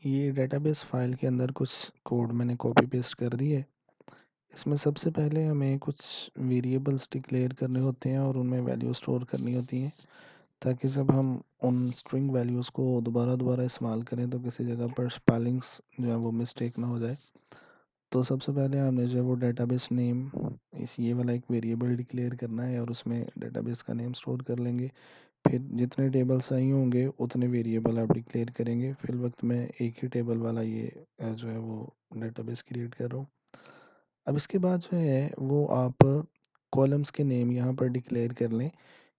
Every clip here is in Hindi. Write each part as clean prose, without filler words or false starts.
ये डेटाबेस फाइल के अंदर कुछ कोड मैंने कॉपी पेस्ट कर दिए। इसमें सबसे पहले हमें कुछ वेरिएबल्स डिक्लेयर करने होते हैं और उनमें वैल्यू स्टोर करनी होती हैं, ताकि जब हम उन स्ट्रिंग वैल्यूज़ को दोबारा दोबारा इस्तेमाल करें तो किसी जगह पर स्पेलिंग्स जो है वो मिस्टेक ना हो जाए। तो सबसे पहले हमने जो है वो डेटाबेस नेम, इस ये वाला एक वेरिएबल डिक्लेयर करना है और उसमें डेटाबेस का नेम स्टोर कर लेंगे। फिर जितने टेबल सही होंगे उतने वेरिएबल आप डिक्लेयर करेंगे। फिल वक्त मैं एक ही टेबल वाला ये जो है वो डेटाबेस क्रिएट कर रहा हूँ। अब इसके बाद जो है वो आप कॉलम्स के नेम यहाँ पर डिक्लेयर कर लें,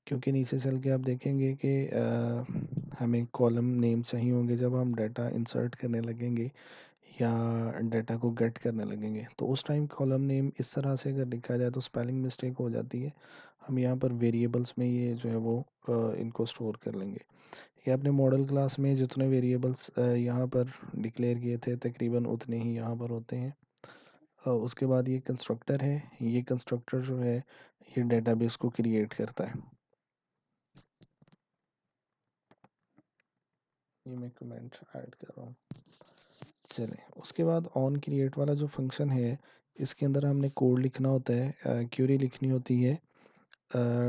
क्योंकि नीचे चल के आप देखेंगे कि हमें कॉलम नेम चाहिए होंगे जब हम डाटा इंसर्ट करने लगेंगे या डाटा को गेट करने लगेंगे। तो उस टाइम कॉलम नेम इस तरह से अगर लिखा जाए तो स्पेलिंग मिस्टेक हो जाती है। हम यहाँ पर वेरिएबल्स में ये जो है वो इनको स्टोर कर लेंगे। ये अपने मॉडल क्लास में जितने वेरिएबल्स यहाँ पर डिक्लेयर किए थे तकरीबन उतने ही यहाँ पर होते हैं। उसके बाद ये कंस्ट्रक्टर है। ये कंस्ट्रक्टर जो है ये डेटाबेस को क्रिएट करता है। ये मैं कमेंट ऐड कर रहा हूँ। चलें, उसके बाद ऑन क्रिएट वाला जो फंक्शन है इसके अंदर हमने कोड लिखना होता है, क्यूरी लिखनी होती है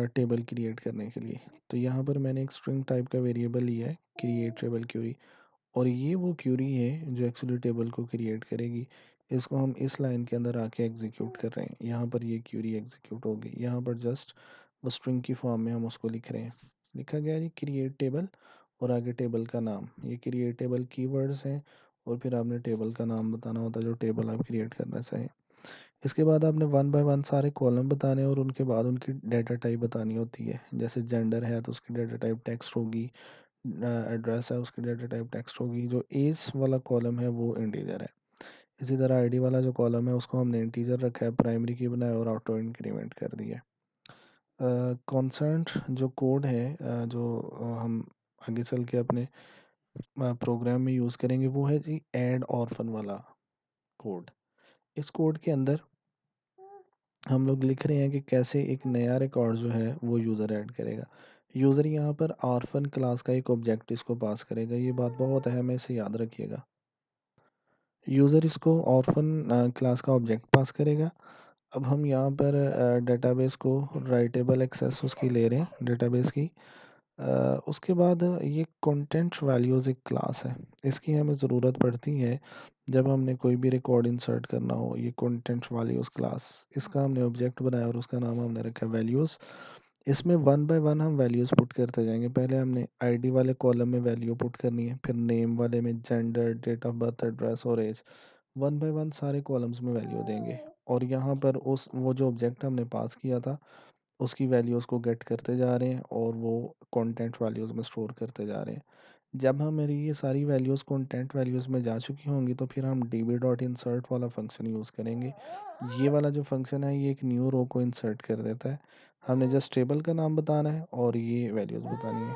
टेबल क्रिएट करने के लिए। तो यहाँ पर मैंने एक स्ट्रिंग टाइप का वेरिएबल लिया है, क्रिएट टेबल क्यूरी, और ये वो क्यूरी है जो एक्चुअली टेबल को क्रिएट करेगी। इसको हम इस लाइन के अंदर आके एग्जीक्यूट कर रहे हैं। यहाँ पर ये क्यूरी एग्जीक्यूट होगी। यहाँ पर जस्ट वो स्ट्रिंग की फॉर्म में हम उसको लिख रहे हैं। लिखा गया है क्रिएट टेबल और आगे टेबल का नाम। ये क्रिएट टेबल कीवर्ड्स हैं और फिर आपने टेबल का नाम बताना होता है जो टेबल आप क्रिएट करना चाहें। इसके बाद आपने वन बाय वन सारे कॉलम बताने और उनके बाद उनकी डाटा टाइप बतानी होती है। जैसे जेंडर है तो उसकी डाटा टाइप टेक्स्ट होगी, एड्रेस है उसकी डाटा टाइप टेक्स्ट होगी, जो एज वाला कॉलम है वो इंटीजर है। इसी तरह आईडी वाला जो कॉलम है उसको हमने इंटीजर रखा है, प्राइमरी की बनाया और ऑटो इंक्रीमेंट कर दिया। कॉन्सर्ट जो कोड है जो हम आगे चल के अपने प्रोग्राम में यूज़ करेंगे वो है जी ऐड ऑर्फन वाला कोड। इस कोड के अंदर हम लोग लिख रहे हैं कि कैसे एक नया रिकॉर्ड जो है वो यूज़र ऐड करेगा। यूज़र यहाँ पर ऑर्फन क्लास का एक ऑब्जेक्ट इसको पास करेगा। ये बात बहुत अहम है, इसे याद रखिएगा। यूज़र इसको ऑर्फन क्लास का ऑब्जेक्ट पास करेगा। अब हम यहाँ पर डेटाबेस को राइटेबल एक्सेस उसकी ले रहे हैं डेटाबेस की। उसके बाद ये कंटेंट वैल्यूज़ एक क्लास है। इसकी हमें ज़रूरत पड़ती है जब हमने कोई भी रिकॉर्ड इंसर्ट करना हो। ये कंटेंट वैल्यूज़ क्लास, इसका हमने ऑब्जेक्ट बनाया और उसका नाम हमने रखा है वैल्यूज़। इसमें वन बाय वन हम वैल्यूज़ पुट करते जाएंगे। पहले हमने आईडी वाले कॉलम में वैल्यू पुट करनी है, फिर नेम वाले में gender, date of birth, address और एज। वन बाय वन सारे कॉलम्स में वैल्यू देंगे और यहाँ पर उस वो जो ऑब्जेक्ट हमने पास किया था उसकी वैल्यूज़ को गेट करते जा रहे हैं और वो कंटेंट वैल्यूज़ में स्टोर करते जा रहे हैं। जब हमारी ये सारी वैल्यूज़ कंटेंट वैल्यूज़ में जा चुकी होंगी तो फिर हम db डॉट इंसर्ट वाला फंक्शन यूज़ करेंगे। ये वाला जो फंक्शन है ये एक न्यू रो को इंसर्ट कर देता है। हमने जस्ट टेबल का नाम बताना है और ये वैल्यूज़ बतानी है।